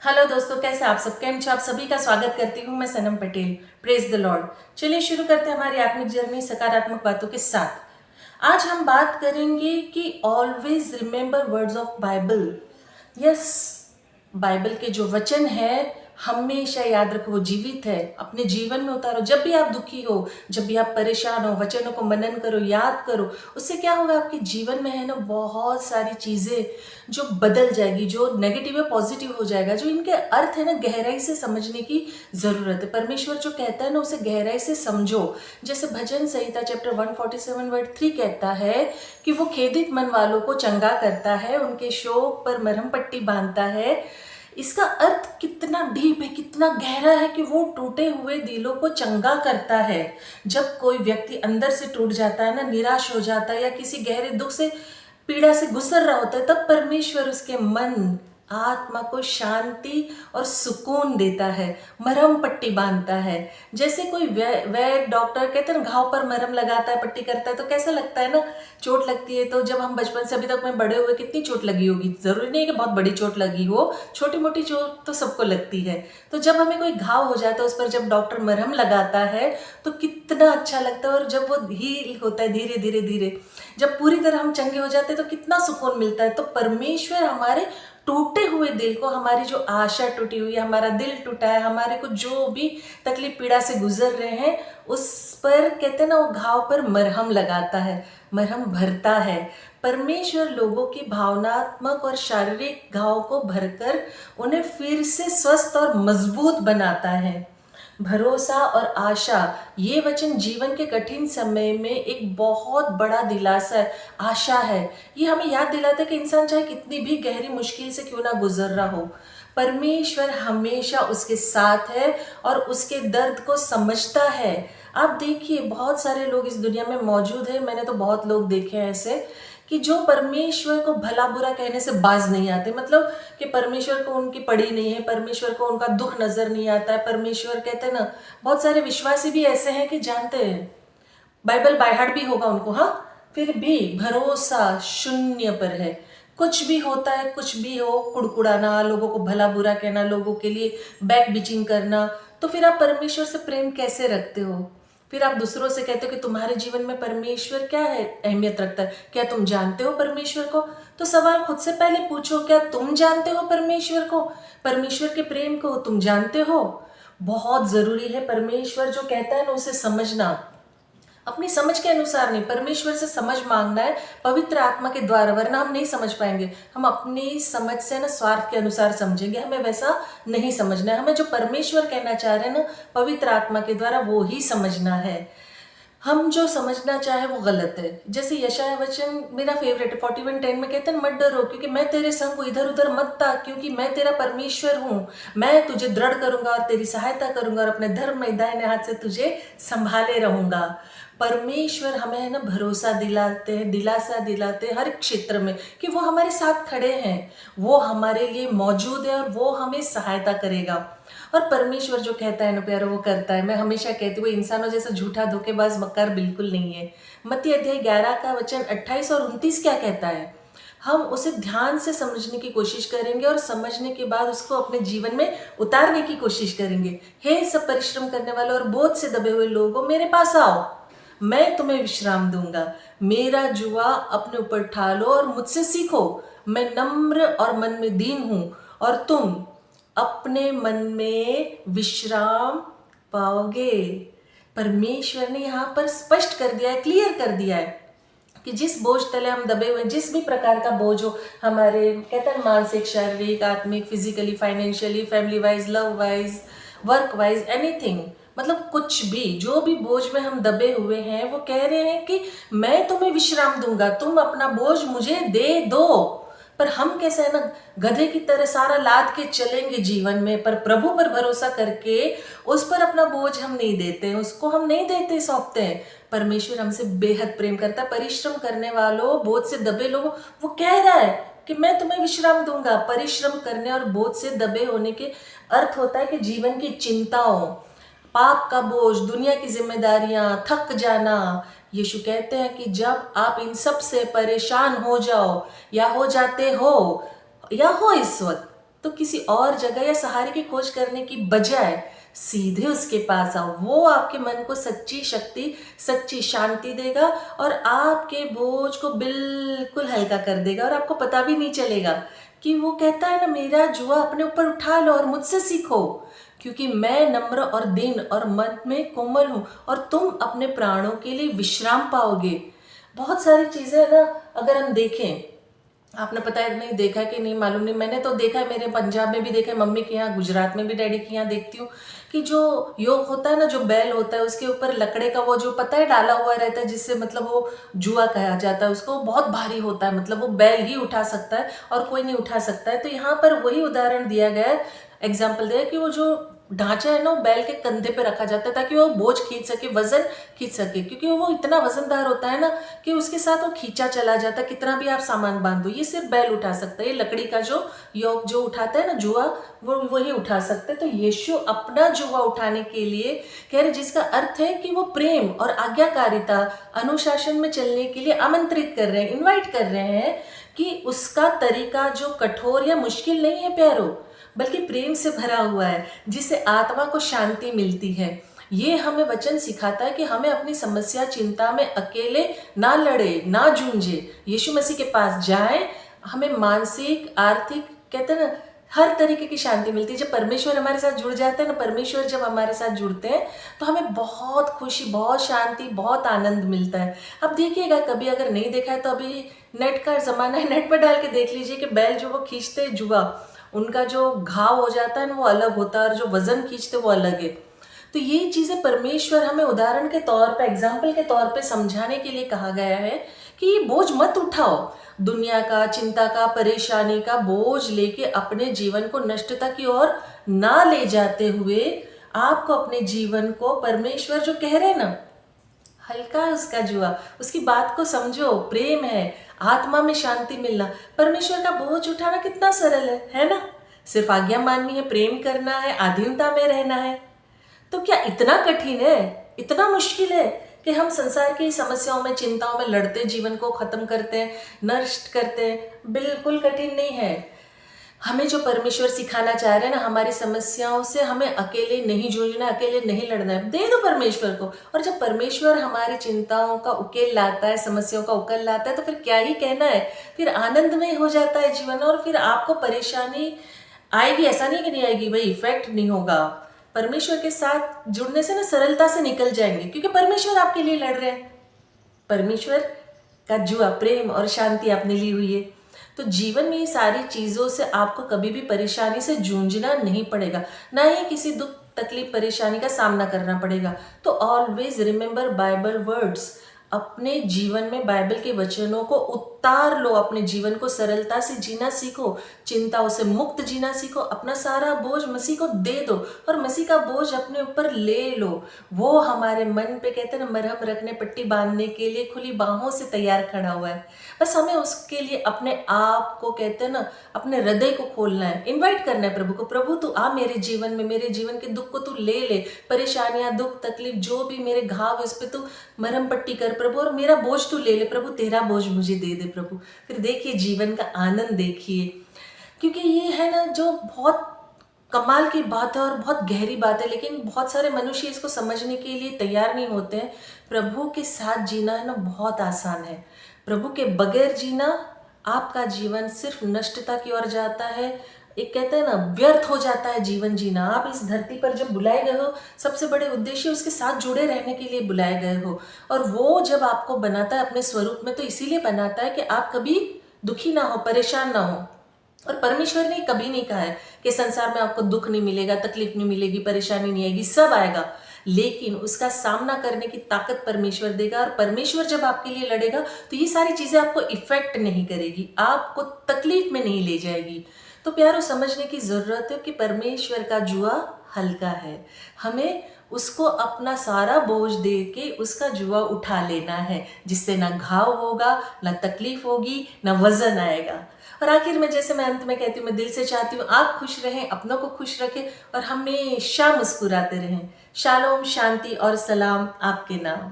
Hello दोस्तों, कैसे आप सब? केम छो? आप सभी का स्वागत करती हूँ मैं Sanam Patel. Praise the Lord. चलिए शुरू करते हैं हमारी आत्मिक जर्नी सकारात्मक बातों के साथ। आज हम बात करेंगे कि always remember words of Bible. Yes, Bible के जो वचन है हमेशा याद रखो, वो जीवित है। अपने जीवन में उतारो। जब भी आप दुखी हो, जब भी आप परेशान हो, वचनों को मनन करो, याद करो। उससे क्या होगा, आपके जीवन में है ना बहुत सारी चीजें जो बदल जाएगी, जो नेगेटिव है पॉजिटिव हो जाएगा। जो इनके अर्थ है ना गहराई से समझने की जरूरत है। परमेश्वर जो कहता है ना उसे गहराई से समझो। जैसे भजन संहिता चैप्टर 147 वर्ड 3 कहता है कि वो खेदित मन वालों को चंगा करता है, उनके शोक पर मरहम पट्टी बांधता है। इसका अर्थ कितना डीप है, कितना गहरा है कि वो टूटे हुए दिलों को चंगा करता है। जब कोई व्यक्ति अंदर से टूट जाता है ना, निराश हो जाता है या किसी गहरे दुख से पीड़ा से गुजर रहा होता है, तब परमेश्वर उसके मन आत्मा को शांति और सुकून देता है, मरहम पट्टी बांधता है। जैसे कोई वैद्य डॉक्टर कहते हैं ना, घाव पर मरहम लगाता है, पट्टी करता है, तो कैसा लगता है ना, चोट लगती है। तो जब हम बचपन से अभी तक में बड़े हुए कितनी चोट लगी होगी, जरूरी नहीं है कि बहुत बड़ी चोट लगी हो, छोटी मोटी चोट तो सबको लगती है। तो जब हमें कोई घाव हो जाता है, उस पर जब डॉक्टर मरहम लगाता है तो कितना अच्छा लगता है। और जब वो हील होता है धीरे धीरे धीरे, जब पूरी तरह हम चंगे हो जाते हैं तो कितना सुकून मिलता है। तो परमेश्वर हमारे टूटे हुए दिल को, हमारी जो आशा टूटी हुई है, हमारा दिल टूटा है, हमारे को जो भी तकलीफ पीड़ा से गुजर रहे हैं, उस पर कहते हैं ना वो घाव पर मरहम लगाता है, मरहम भरता है। परमेश्वर लोगों की भावनात्मक और शारीरिक घाव को भरकर उन्हें फिर से स्वस्थ और मजबूत बनाता है। भरोसा और आशा, ये वचन जीवन के कठिन समय में एक बहुत बड़ा दिलासा है, आशा है। ये हमें याद दिलाता है कि इंसान चाहे कितनी भी गहरी मुश्किल से क्यों ना गुजर रहा हो, परमेश्वर हमेशा उसके साथ है और उसके दर्द को समझता है। आप देखिए, बहुत सारे लोग इस दुनिया में मौजूद हैं, मैंने तो बहुत लोग देखे हैं ऐसे, कि जो परमेश्वर को भला बुरा कहने से बाज नहीं आते। मतलब कि परमेश्वर को उनकी पड़ी नहीं है, परमेश्वर को उनका दुख नजर नहीं आता है। परमेश्वर कहते हैं ना, बहुत सारे विश्वासी भी ऐसे हैं कि जानते हैं, बाइबल बाय हार्ट भी होगा उनको, हाँ, फिर भी भरोसा शून्य पर है। कुछ भी होता है, कुछ भी हो, कुड़कुड़ाना, लोगों को भला बुरा कहना, लोगों के लिए बैक बिचिंग करना, तो फिर आप परमेश्वर से प्रेम कैसे रखते हो? फिर आप दूसरों से कहते हो कि तुम्हारे जीवन में परमेश्वर क्या है, अहमियत रखता है, क्या तुम जानते हो परमेश्वर को? तो सवाल खुद से पहले पूछो, क्या तुम जानते हो परमेश्वर को? परमेश्वर के प्रेम को तुम जानते हो? बहुत जरूरी है परमेश्वर जो कहता है ना उसे समझना। अपनी समझ के अनुसार नहीं, परमेश्वर से समझ मांगना है पवित्र आत्मा के द्वारा, वरना हम नहीं समझ पाएंगे। हम अपनी समझ से ना स्वार्थ के अनुसार समझेंगे, हमें वैसा नहीं समझना है। हमें जो परमेश्वर कहना चाह रहे हैं ना पवित्र आत्मा के द्वारा, वो ही समझना है। हम जो समझना चाहे वो गलत है। जैसे यशाया वचन मेरा फेवरेट है, 41:10 में कहते हैं, मत डरो क्योंकि मैं तेरे संग हूँ, इधर उधर मत ताक क्योंकि मैं तेरा परमेश्वर हूँ। मैं तुझे दृढ़ करूंगा और तेरी सहायता करूंगा और अपने धर्म में दाहिने हाथ से तुझे संभाले रहूंगा। परमेश्वर हमें है ना भरोसा दिलाते हैं, दिलासा दिलाते हैं हर क्षेत्र में कि वो हमारे साथ खड़े हैं, वो हमारे लिए मौजूद है और वो हमें सहायता करेगा। और परमेश्वर जो कहता है ना प्यारो, वो करता है। मैं हमेशा कहती हूँ, इंसानों जैसा झूठा धोखेबाज मक्कार बिल्कुल नहीं है। मत्ती अध्याय 11 का वचन 28 और 29 क्या कहता है? हम उसे ध्यान से समझने की कोशिश करेंगे और समझने के बाद उसको अपने जीवन में उतारने की कोशिश करेंगे। हे सब परिश्रम करने वाले और बोझ से दबे हुए लोगों, मेरे पास आओ, मैं तुम्हें विश्राम दूंगा। मेरा जुआ अपने ऊपर ठालो लो और मुझसे सीखो, मैं नम्र और मन में दीन हूं और तुम अपने मन में विश्राम पाओगे। परमेश्वर ने यहाँ पर स्पष्ट कर दिया है, क्लियर कर दिया है कि जिस बोझ तले हम दबे हुए, जिस भी प्रकार का बोझ हो, हमारे कहते हैं मानसिक, शारीरिक, आत्मिक, physically, financially, family wise, love wise, work wise, anything, मतलब कुछ भी, जो भी बोझ में हम दबे हुए हैं, वो कह रहे हैं कि मैं तुम्हें विश्राम दूंगा, तुम अपना बोझ मुझे दे दो। पर हम कैसे है ना, गधे की तरह सारा लाद के चलेंगे जीवन में, पर प्रभु पर भरोसा करके उस पर अपना बोझ हम नहीं देते हैं, उसको हम नहीं देते, सौंपते हैं। परमेश्वर हमसे बेहद प्रेम करता है। परिश्रम करने वालों, बोझ से दबे लोगों, वो कह रहा है कि मैं तुम्हें विश्राम दूंगा। परिश्रम करने और बोझ से दबे होने के अर्थ होता है कि जीवन की चिंताओं, पाप का बोझ, दुनिया की जिम्मेदारियां, थक जाना। यीशु कहते हैं कि जब आप इन सब से परेशान हो जाओ या हो जाते हो या हो इस वक्त, तो किसी और जगह या सहारे की खोज करने की बजाय सीधे उसके पास आओ। वो आपके मन को सच्ची शक्ति, सच्ची शांति देगा और आपके बोझ को बिल्कुल हल्का कर देगा, और आपको पता भी नहीं चलेगा कि वो कहता है ना, मेरा जुआ अपने ऊपर उठा लो और मुझसे सीखो, क्योंकि मैं नम्र और दीन और मन में कोमल हूं, और तुम अपने प्राणों के लिए विश्राम पाओगे। बहुत सारी चीजें है ना, अगर हम देखें, आपने पता है नहीं देखा है कि नहीं मालूम नहीं, मैंने तो देखा है, मेरे पंजाब में भी देखा है, मम्मी के यहाँ, गुजरात में भी डैडी के यहाँ देखती हूँ कि जो योग होता है ना, जो बैल होता है उसके ऊपर लकड़े का वो जो पता है डाला हुआ रहता है, जिससे मतलब वो जुआ कहा जाता है उसको, बहुत भारी होता है, मतलब वो बैल ही उठा सकता है और कोई नहीं उठा सकता है। तो यहाँ पर वही उदाहरण दिया गया है, एग्जाम्पल दिया कि वो जो ढांचा है ना, वो बैल के कंधे पे रखा जाता है ताकि वो बोझ खींच सके, वजन खींच सके, क्योंकि वो इतना वजनदार होता है ना कि उसके साथ वो खींचा चला जाता है, कितना भी आप सामान बांध दो, ये सिर्फ बैल उठा सकता है। ये लकड़ी का जो योग जो उठाता है ना जुआ, वो वही उठा सकते हैं। तो यीशु अपना जुआ उठाने के लिए कह रहे, जिसका अर्थ है कि वो प्रेम और आज्ञाकारिता, अनुशासन में चलने के लिए आमंत्रित कर रहे हैं, इन्वाइट कर रहे हैं, कि उसका तरीका जो कठोर या मुश्किल नहीं है प्यारो, बल्कि प्रेम से भरा हुआ है, जिससे आत्मा को शांति मिलती है। ये हमें वचन सिखाता है कि हमें अपनी समस्या, चिंता में अकेले ना लड़े, ना जूझे, यीशु मसीह के पास जाएं। हमें मानसिक, आर्थिक, कहते हैं ना, हर तरीके की शांति मिलती है जब परमेश्वर हमारे साथ जुड़ जाते हैं ना। परमेश्वर जब हमारे साथ जुड़ते हैं तो हमें बहुत खुशी, बहुत शांति, बहुत आनंद मिलता है। अब देखिएगा, कभी अगर नहीं देखा है तो अभी नेट का ज़माना है, नेट पर डाल के देख लीजिए कि बैल जो वो खींचते हैं जुआ, उनका जो घाव हो जाता है ना वो अलग होता है, और जो वजन खींचते वो अलग है। तो ये चीज़ें परमेश्वर हमें उदाहरण के तौर पे, एग्जाम्पल के तौर पे समझाने के लिए कहा गया है कि ये बोझ मत उठाओ, दुनिया का, चिंता का, परेशानी का बोझ लेके अपने जीवन को नष्टता की ओर ना ले जाते हुए, आपको अपने जीवन को, परमेश्वर जो कह रहे हैं ना, हल्का है उसका जुआ, उसकी बात को समझो, प्रेम है, आत्मा में शांति मिलना। परमेश्वर का बोझ उठाना कितना सरल है ना? सिर्फ आज्ञा माननी है, प्रेम करना है, अधीनता में रहना है। तो क्या इतना कठिन है, इतना मुश्किल है कि हम संसार की समस्याओं में, चिंताओं में लड़ते जीवन को खत्म करते हैं, नष्ट करते हैं? बिल्कुल कठिन नहीं है। हमें जो परमेश्वर सिखाना चाह रहे हैं ना, हमारी समस्याओं से हमें अकेले नहीं जूझना, अकेले नहीं लड़ना है, दे दो परमेश्वर को। और जब परमेश्वर हमारी चिंताओं का उकेल लाता है, समस्याओं का उकेल लाता है, तो फिर क्या ही कहना है, फिर आनंदमय हो जाता है जीवन। और फिर आपको परेशानी आएगी, ऐसा नहीं कि नहीं आएगी, भाई इफेक्ट नहीं होगा। परमेश्वर के साथ जुड़ने से ना सरलता से निकल जाएंगे, क्योंकि परमेश्वर आपके लिए लड़ रहे हैं। परमेश्वर का जुआ, प्रेम और शांति आपने ली हुई है। तो जीवन में ये सारी चीज़ों से आपको कभी भी परेशानी से जूझना नहीं पड़ेगा, ना ही किसी दुख, तकलीफ, परेशानी का सामना करना पड़ेगा। तो ऑलवेज रिमेंबर बाइबल वर्ड्स, अपने जीवन में बाइबल के वचनों को उतार लो, अपने जीवन को सरलता से जीना सीखो, चिंताओं से मुक्त जीना सीखो, अपना सारा बोझ मसीह को दे दो और मसीह का बोझ अपने ऊपर ले लो। वो हमारे मन पे, कहते हैं ना, मरहम रखने, पट्टी बांधने के लिए खुली बाहों से तैयार खड़ा हुआ है। बस हमें उसके लिए अपने आप को, कहते हैं ना, अपने हृदय को खोलना है, इन्वाइट करना है प्रभु को। प्रभु तू आ मेरे जीवन में, मेरे जीवन के दुख को तू ले ले, परेशानियां, दुख, तकलीफ, जो भी मेरे घाव है उस पर तू मरहम पट्टी कर प्रभु, और मेरा बोझ तू ले ले प्रभु, तेरा बोझ मुझे दे दे प्रभु। फिर देखिए जीवन का आनंद देखिए, क्योंकि ये है ना जो बहुत कमाल की बात है और बहुत गहरी बात है, लेकिन बहुत सारे मनुष्य इसको समझने के लिए तैयार नहीं होते हैं। प्रभु के साथ जीना है ना बहुत आसान है, प्रभु के बगैर जीना, आपका जीवन सिर्फ नष्टता की ओर जाता है। एक कहते हैं ना, व्यर्थ हो जाता है जीवन जीना। आप इस धरती पर जब बुलाए गए हो, सबसे बड़े उद्देश्य उसके साथ जुड़े रहने के लिए बुलाए गए हो, और वो जब आपको बनाता है अपने स्वरूप में, तो इसीलिए बनाता है कि आप कभी दुखी ना हो, परेशान ना हो। और परमेश्वर ने कभी नहीं कहा है कि संसार में आपको दुख नहीं मिलेगा, तकलीफ नहीं मिलेगी, परेशानी नहीं आएगी, सब आएगा, लेकिन उसका सामना करने की ताकत परमेश्वर देगा। और परमेश्वर जब आपके लिए लड़ेगा तो ये सारी चीजें आपको इफेक्ट नहीं करेगी, आपको तकलीफ में नहीं ले जाएगी। तो प्यारो, समझने की जरूरत है कि परमेश्वर का जुआ हल्का है, हमें उसको अपना सारा बोझ दे के उसका जुआ उठा लेना है, जिससे ना घाव होगा, ना तकलीफ होगी, ना वजन आएगा। और आखिर में, जैसे मैं अंत में कहती हूँ, मैं दिल से चाहती हूँ आप खुश रहें, अपनों को खुश रखें और हमेशा मुस्कुराते रहें। शालोम, शांति और सलाम आपके नाम।